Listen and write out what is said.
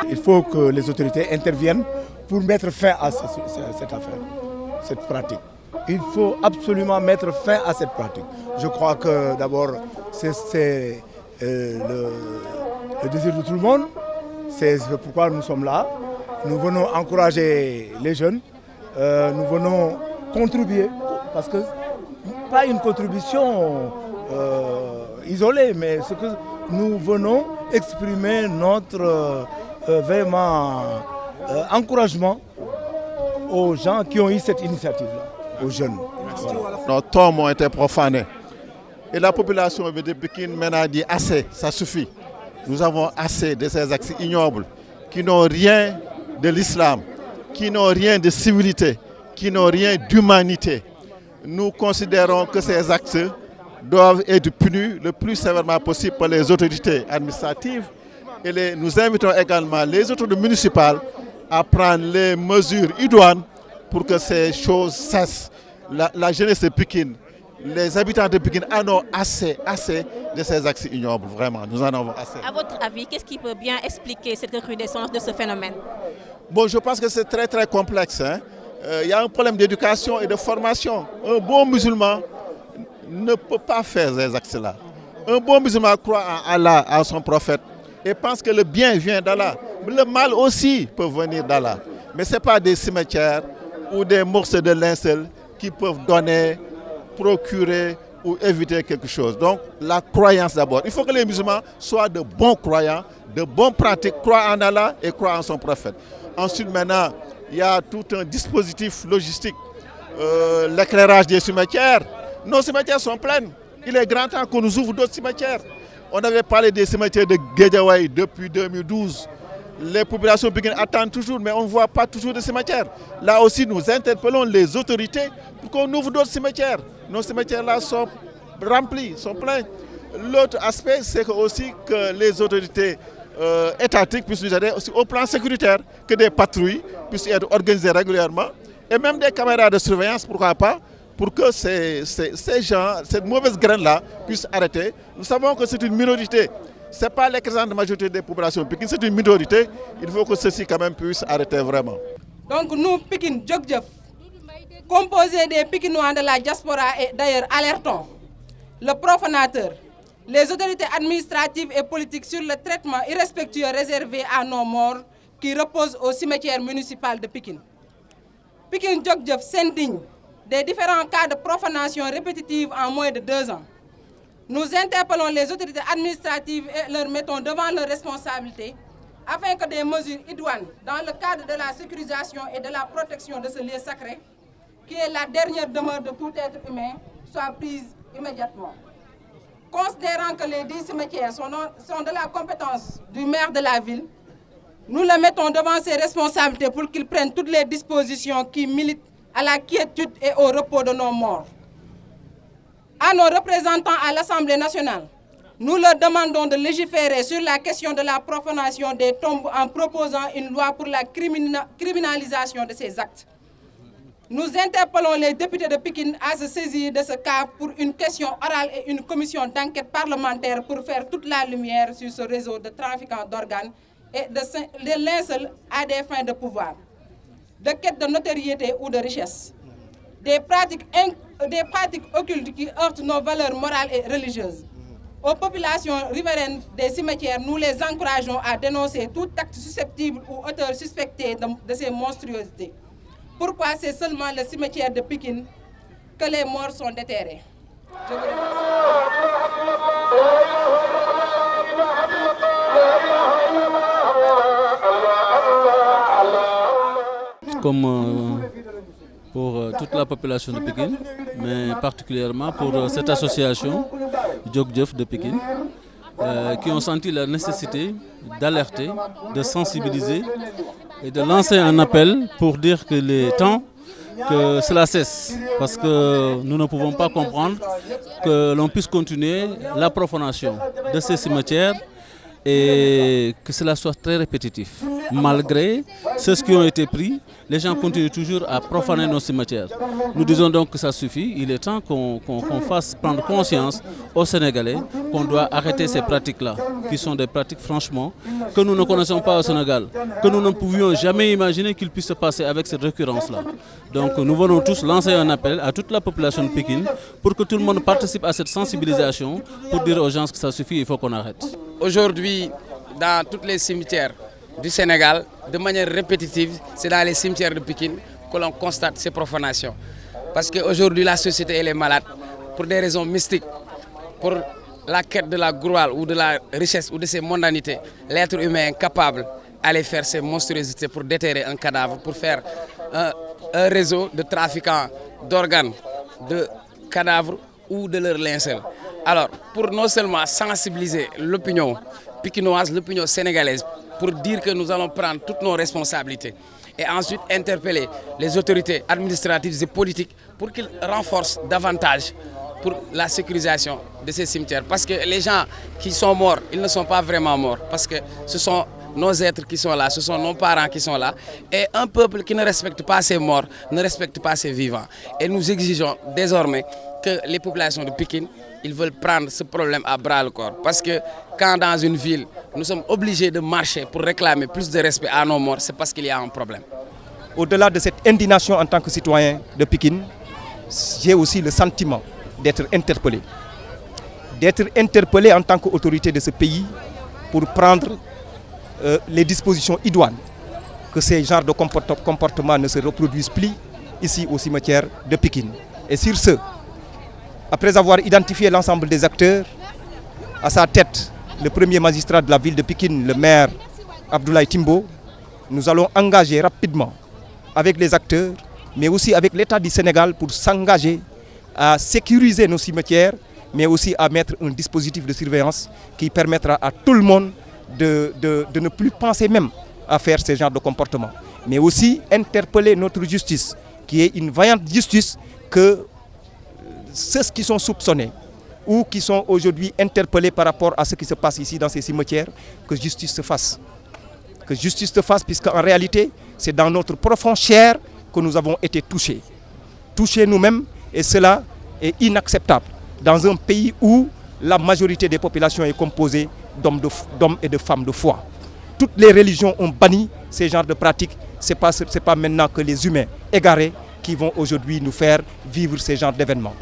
il faut que les autorités interviennent pour mettre fin à cette affaire, cette pratique. Il faut absolument mettre fin à cette pratique. Je crois que d'abord, c'est le désir de tout le monde. C'est pourquoi nous sommes là. Nous venons encourager les jeunes. Nous venons contribuer, parce que pas une contribution isolée, mais ce que nous venons exprimer notre vraiment encouragement aux gens qui ont eu cette initiative-là, aux jeunes. Voilà. Nos tombes ont été profanés. Et la population de Pékin maintenant dit assez, ça suffit. Nous avons assez de ces actes ignobles qui n'ont rien de l'islam, qui n'ont rien de civilité, qui n'ont rien d'humanité. Nous considérons que ces actes doivent être punis le plus sévèrement possible par les autorités administratives. Et nous invitons également les autorités municipales à prendre les mesures idoines pour que ces choses cessent. La jeunesse de Pékin, les habitants de Pékin en ont assez de ces actes ignobles. Vraiment, nous en avons assez. À votre avis, qu'est-ce qui peut bien expliquer cette recrudescence de ce phénomène? Bon, je pense que c'est très complexe. Il y a un problème d'éducation et de formation. Un bon musulman ne peut pas faire ces actes-là. Un bon musulman croit en Allah, en son prophète, et pense que le bien vient d'Allah. Le mal aussi peut venir d'Allah. Mais ce n'est pas des cimetières ou des morceaux de linceul qui peuvent donner, procurer ou éviter quelque chose. Donc la croyance d'abord. Il faut que les musulmans soient de bons croyants, de bons pratiques, croient en Allah et croient en son prophète. Ensuite maintenant, il y a tout un dispositif logistique. L'éclairage des cimetières. Nos cimetières sont pleins. Il est grand temps qu'on nous ouvre d'autres cimetières. On avait parlé des cimetières de Guédiawaye depuis 2012. Les populations pékinoises attendent toujours, mais on ne voit pas toujours de cimetières. Là aussi, nous interpellons les autorités pour qu'on ouvre d'autres cimetières. Nos cimetières-là sont remplis, sont pleins. L'autre aspect, c'est aussi que les autorités étatiques puissent nous aider aussi au plan sécuritaire, que des patrouilles puissent être organisées régulièrement, et même des caméras de surveillance, pourquoi pas, pour que ces gens, cette mauvaise graine-là, puissent arrêter. Nous savons que c'est une minorité. Ce n'est pas l'écrasante majorité des populations pékinoises, c'est une minorité. Il faut que ceci quand même puisse arrêter vraiment. Donc nous, Pékin Djokdjef, composés des Pékinois de la diaspora et d'ailleurs alertons le profanateur, les autorités administratives et politiques sur le traitement irrespectueux réservé à nos morts qui reposent au cimetière municipal de Pékin. Pékin Djokdjef s'indigne des différents cas de profanation répétitive en moins de 2 ans. Nous interpellons les autorités administratives et leur mettons devant leurs responsabilités afin que des mesures idoines dans le cadre de la sécurisation et de la protection de ce lieu sacré, qui est la dernière demeure de tout être humain, soient prises immédiatement. Considérant que les 10 cimetières sont de la compétence du maire de la ville, nous le mettons devant ses responsabilités pour qu'il prenne toutes les dispositions qui militent à la quiétude et au repos de nos morts. À nos représentants à l'Assemblée nationale, nous leur demandons de légiférer sur la question de la profanation des tombes en proposant une loi pour la criminalisation de ces actes. Nous interpellons les députés de Pékin à se saisir de ce cas pour une question orale et une commission d'enquête parlementaire pour faire toute la lumière sur ce réseau de trafiquants d'organes et de linceul à des fins de pouvoir, de quête de notoriété ou de richesse. Des pratiques occultes qui heurtent nos valeurs morales et religieuses. Aux populations riveraines des cimetières, nous les encourageons à dénoncer tout acte susceptible ou auteur suspecté de ces monstruosités. Pourquoi c'est seulement le cimetière de Pékin que les morts sont déterrés? Je vous remercie. Comme pour toute la population de Pékin, mais particulièrement pour cette association Djokdjef de Pékin, qui ont senti la nécessité d'alerter, de sensibiliser et de lancer un appel pour dire que les temps que cela cesse, parce que nous ne pouvons pas comprendre que l'on puisse continuer la profanation de ces cimetières et que cela soit très répétitif. Malgré ceux qui ont été pris, les gens continuent toujours à profaner nos cimetières. Nous disons donc que ça suffit, il est temps qu'on fasse prendre conscience aux Sénégalais qu'on doit arrêter ces pratiques-là. qui sont des pratiques franchement que nous ne connaissons pas au Sénégal, que nous ne pouvions jamais imaginer qu'il puisse se passer avec cette récurrence-là. Donc nous venons tous lancer un appel à toute la population de Pékin pour que tout le monde participe à cette sensibilisation, pour dire aux gens que ça suffit, il faut qu'on arrête. Aujourd'hui, dans tous les cimetières du Sénégal, de manière répétitive, c'est dans les cimetières de Pékin que l'on constate ces profanations. Parce qu'aujourd'hui, la société elle est malade pour des raisons mystiques, pour la quête de la gloire ou de la richesse ou de ses mondanités. L'être humain est incapable d'aller faire ces monstruosités pour déterrer un cadavre, pour faire un réseau de trafiquants d'organes, de cadavres ou de leurs linceuls. Alors, pour non seulement sensibiliser l'opinion pikinoise, l'opinion sénégalaise, pour dire que nous allons prendre toutes nos responsabilités et ensuite interpeller les autorités administratives et politiques pour qu'ils renforcent davantage pour la sécurisation de ces cimetières. Parce que les gens qui sont morts, ils ne sont pas vraiment morts, parce que ce sont nos êtres qui sont là, ce sont nos parents qui sont là. Et un peuple qui ne respecte pas ses morts, ne respecte pas ses vivants. Et nous exigeons désormais que les populations de Pékin, ils veulent prendre ce problème à bras le corps. Parce que quand dans une ville, nous sommes obligés de marcher pour réclamer plus de respect à nos morts, c'est parce qu'il y a un problème. Au-delà de cette indignation en tant que citoyen de Pékin, j'ai aussi le sentiment d'être interpellé. D'être interpellé en tant qu'autorité de ce pays pour prendre les dispositions idoines, que ces genres de comportements ne se reproduisent plus ici au cimetière de Pékin. Et sur ce, après avoir identifié l'ensemble des acteurs, à sa tête le premier magistrat de la ville de Pékin, le maire Abdoulaye Timbo, nous allons engager rapidement avec les acteurs, mais aussi avec l'État du Sénégal pour s'engager à sécuriser nos cimetières, mais aussi à mettre un dispositif de surveillance qui permettra à tout le monde de ne plus penser même à faire ce genre de comportement. Mais aussi interpeller notre justice, qui est une vaillante justice que ceux qui sont soupçonnés ou qui sont aujourd'hui interpellés par rapport à ce qui se passe ici dans ces cimetières, que justice se fasse. Que justice se fasse, puisqu'en réalité, c'est dans notre profond chair que nous avons été touchés. Touchés nous-mêmes, et cela est inacceptable dans un pays où la majorité des populations est composée d'hommes et de femmes de foi. Toutes les religions ont banni ces genres de pratiques. Ce n'est pas maintenant que les humains égarés qui vont aujourd'hui nous faire vivre ces genres d'événements.